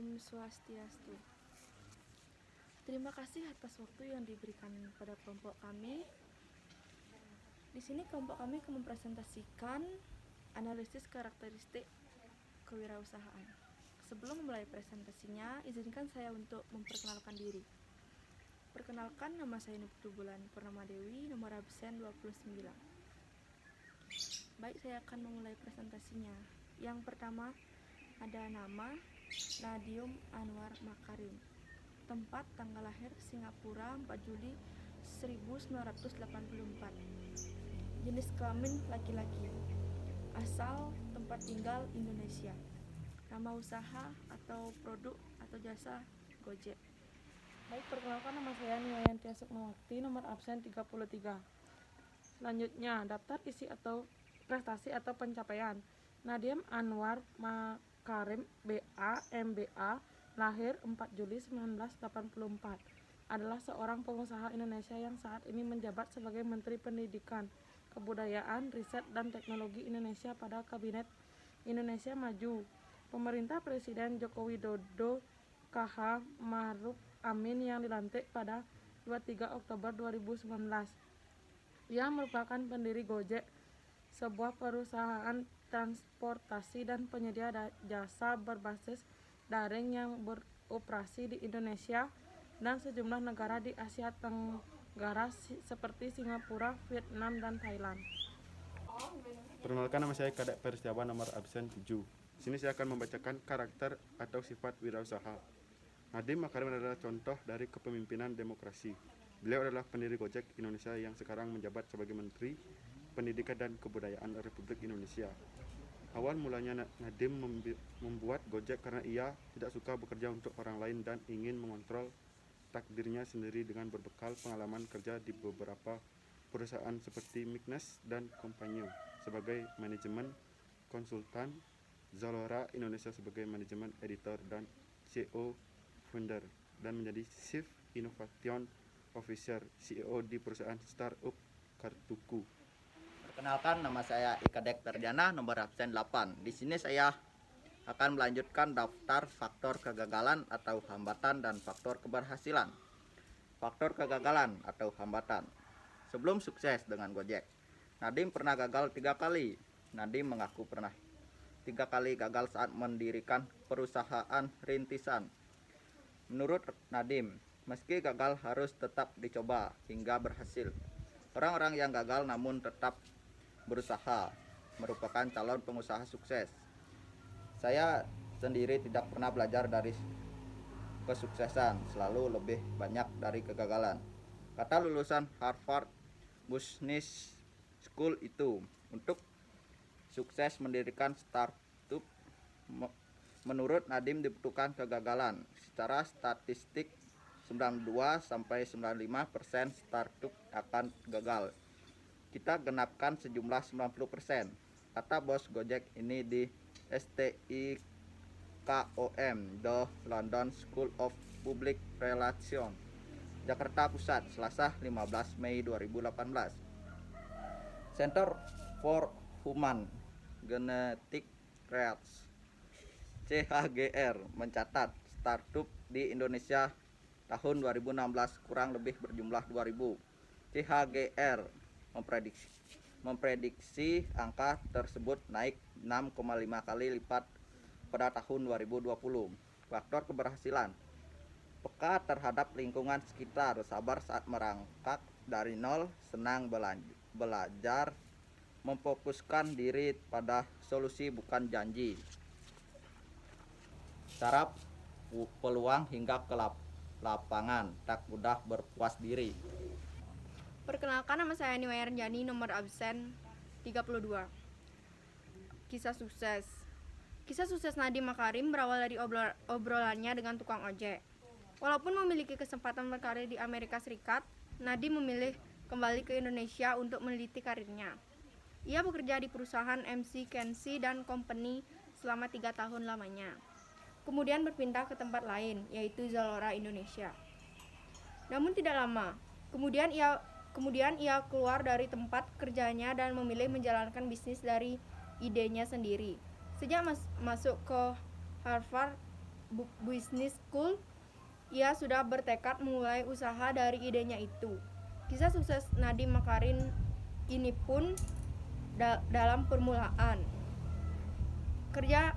Om Swastiastu. Terima kasih atas waktu yang diberikan pada kelompok kami. Di sini kelompok kami akan mempresentasikan analisis karakteristik kewirausahaan. Sebelum memulai presentasinya, izinkan saya untuk memperkenalkan diri. Perkenalkan, nama saya Nuptu Bulan Purnama Dewi, nomor absen 29. Baik, saya akan memulai presentasinya. Yang pertama, ada nama Nadiem Anwar Makarim. Tempat, tanggal lahir Singapura 4 Juli 1984. Jenis kelamin laki-laki. Asal tempat tinggal Indonesia. Nama usaha atau produk atau jasa Gojek. Baik, perkenalkan, nama saya Niwayanti Sukmawati, nomor absen 33. Selanjutnya, daftar isi atau prestasi atau pencapaian. Nadiem Anwar Makarim, BA, MBA, lahir 4 Juli 1984. Adalah seorang pengusaha Indonesia yang saat ini menjabat sebagai Menteri Pendidikan, Kebudayaan, Riset, dan Teknologi Indonesia pada Kabinet Indonesia Maju. Pemerintah Presiden Joko Widodo KH Ma'ruf Amin yang dilantik pada 23 Oktober 2019. Ia merupakan pendiri Gojek, sebuah perusahaan transportasi dan penyedia jasa berbasis daring yang beroperasi di Indonesia dan sejumlah negara di Asia Tenggara seperti Singapura, Vietnam, dan Thailand. Perkenalkan, nama saya Kadek Peristiawan, nomor absen 7. Di sini saya akan membacakan karakter atau sifat wirausaha. Nadiem Makarim adalah contoh dari kepemimpinan demokrasi. Beliau adalah pendiri Gojek Indonesia yang sekarang menjabat sebagai Menteri Pendidikan dan Kebudayaan Republik Indonesia. Awal mulanya Nadiem membuat Gojek karena ia tidak suka bekerja untuk orang lain dan ingin mengontrol takdirnya sendiri dengan berbekal pengalaman kerja di beberapa perusahaan seperti Mignas dan Compagnie sebagai manajemen konsultan, Zalora Indonesia sebagai manajemen editor dan CEO founder, dan menjadi Chief Innovation Officer CEO di perusahaan startup Kartuku. Perkenalkan, nama saya Ikadek Terdiana, nomor absen 8. Di sini saya akan melanjutkan daftar faktor kegagalan atau hambatan dan faktor keberhasilan. Faktor kegagalan atau hambatan. Sebelum sukses dengan Gojek, Nadiem pernah gagal 3 kali. Nadiem mengaku pernah 3 kali gagal saat mendirikan perusahaan rintisan. Menurut Nadiem, meski gagal harus tetap dicoba hingga berhasil. Orang-orang yang gagal namun tetap berusaha merupakan calon pengusaha sukses. Saya sendiri tidak pernah belajar dari kesuksesan, selalu lebih banyak dari kegagalan. Kata lulusan Harvard Business School itu, untuk sukses mendirikan startup, menurut Nadiem dibutuhkan kegagalan. Secara statistik 92-95% startup akan gagal. Kita genapkan sejumlah 90%, kata bos Gojek ini di STIKOM, The London School of Public Relations, Jakarta Pusat, Selasa 15 Mei 2018. Center for Human Genetic Research CHGR mencatat startup di Indonesia tahun 2016 kurang lebih berjumlah 2000. CHGR memprediksi angka tersebut naik 6,5 kali lipat pada tahun 2020. Faktor keberhasilan: peka terhadap lingkungan sekitar, sabar saat merangkak dari nol, senang belajar, memfokuskan diri pada solusi bukan janji, sarap peluang hingga ke lapangan, tak mudah berpuas diri. Perkenalkan, nama saya Niwayanti, nomor absen 32. Kisah sukses. Kisah sukses Nadiem Makarim berawal dari obrolannya dengan tukang ojek. Walaupun memiliki kesempatan berkarir di Amerika Serikat, Nadiem memilih kembali ke Indonesia untuk meneliti karirnya. Ia bekerja di perusahaan MC Kensi dan Company selama 3 tahun lamanya. Kemudian berpindah ke tempat lain, yaitu Zalora Indonesia. Namun tidak lama, kemudian ia keluar dari tempat kerjanya dan memilih menjalankan bisnis dari idenya sendiri. Sejak masuk ke Harvard, Business School, ia sudah bertekad memulai usaha dari idenya itu. Kisah sukses Nadiem Makarim ini pun dalam permulaan. Kerja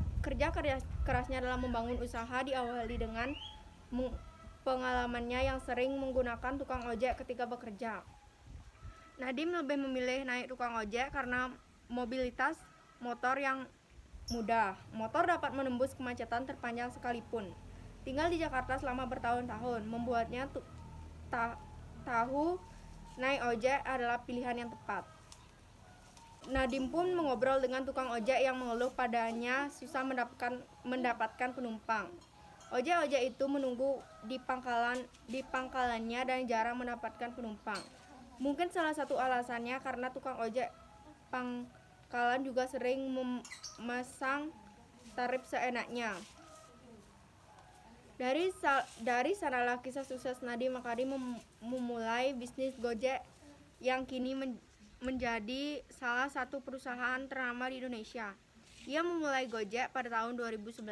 kerasnya dalam membangun usaha diawali dengan pengalamannya yang sering menggunakan tukang ojek ketika bekerja. Nadiem lebih memilih naik tukang ojek karena mobilitas motor yang mudah. Motor dapat menembus kemacetan terpanjang sekalipun. Tinggal di Jakarta selama bertahun-tahun membuatnya tahu naik ojek adalah pilihan yang tepat. Nadiem pun mengobrol dengan tukang ojek yang mengeluh padanya susah mendapatkan penumpang. Ojek-ojek itu menunggu di pangkalannya dan jarang mendapatkan penumpang. Mungkin salah satu alasannya karena tukang ojek pangkalan juga sering memasang tarif seenaknya. Dari sanalah kisah sukses Nadiem Makarim memulai bisnis Gojek yang kini menjadi salah satu perusahaan ternama di Indonesia. Ia memulai Gojek pada tahun 2011.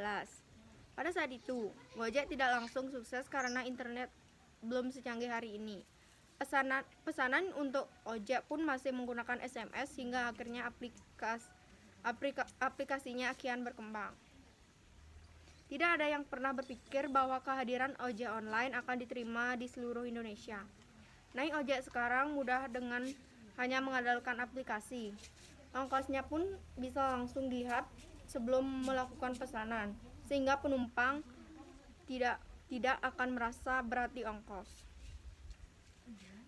Pada saat itu, Gojek tidak langsung sukses karena internet belum secanggih hari ini. Pesanan untuk ojek pun masih menggunakan SMS hingga akhirnya aplikasinya kian berkembang. Tidak ada yang pernah berpikir bahwa kehadiran ojek online akan diterima di seluruh Indonesia. Naik ojek sekarang mudah dengan hanya mengandalkan aplikasi. Ongkosnya pun bisa langsung dilihat sebelum melakukan pesanan, sehingga penumpang tidak akan merasa berat di ongkos.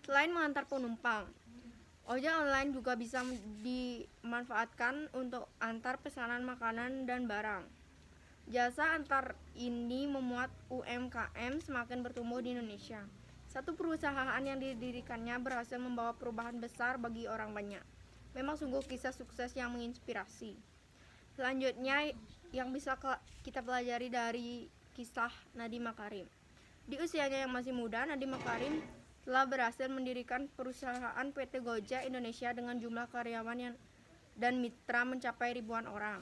Selain mengantar penumpang, ojek online juga bisa dimanfaatkan untuk antar pesanan makanan dan barang. Jasa antar ini memuat UMKM semakin bertumbuh di Indonesia. Satu perusahaan yang didirikannya berhasil membawa perubahan besar bagi orang banyak. Memang sungguh kisah sukses yang menginspirasi. Selanjutnya yang bisa kita pelajari dari kisah Nadiem Makarim. Di usianya yang masih muda, Nadiem Makarim telah berhasil mendirikan perusahaan PT Gojek Indonesia dengan jumlah karyawan dan mitra mencapai ribuan orang.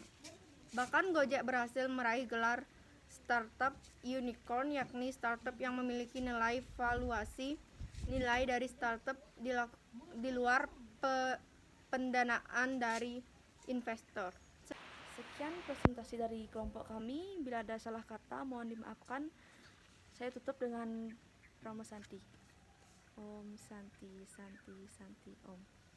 Bahkan Gojek berhasil meraih gelar startup unicorn, yakni startup yang memiliki nilai valuasi nilai dari startup di luar pendanaan dari investor. Sekian presentasi dari kelompok kami. Bila ada salah kata mohon dimaafkan. Saya tutup dengan Rama Santi. Om Santi Santi Santi Om.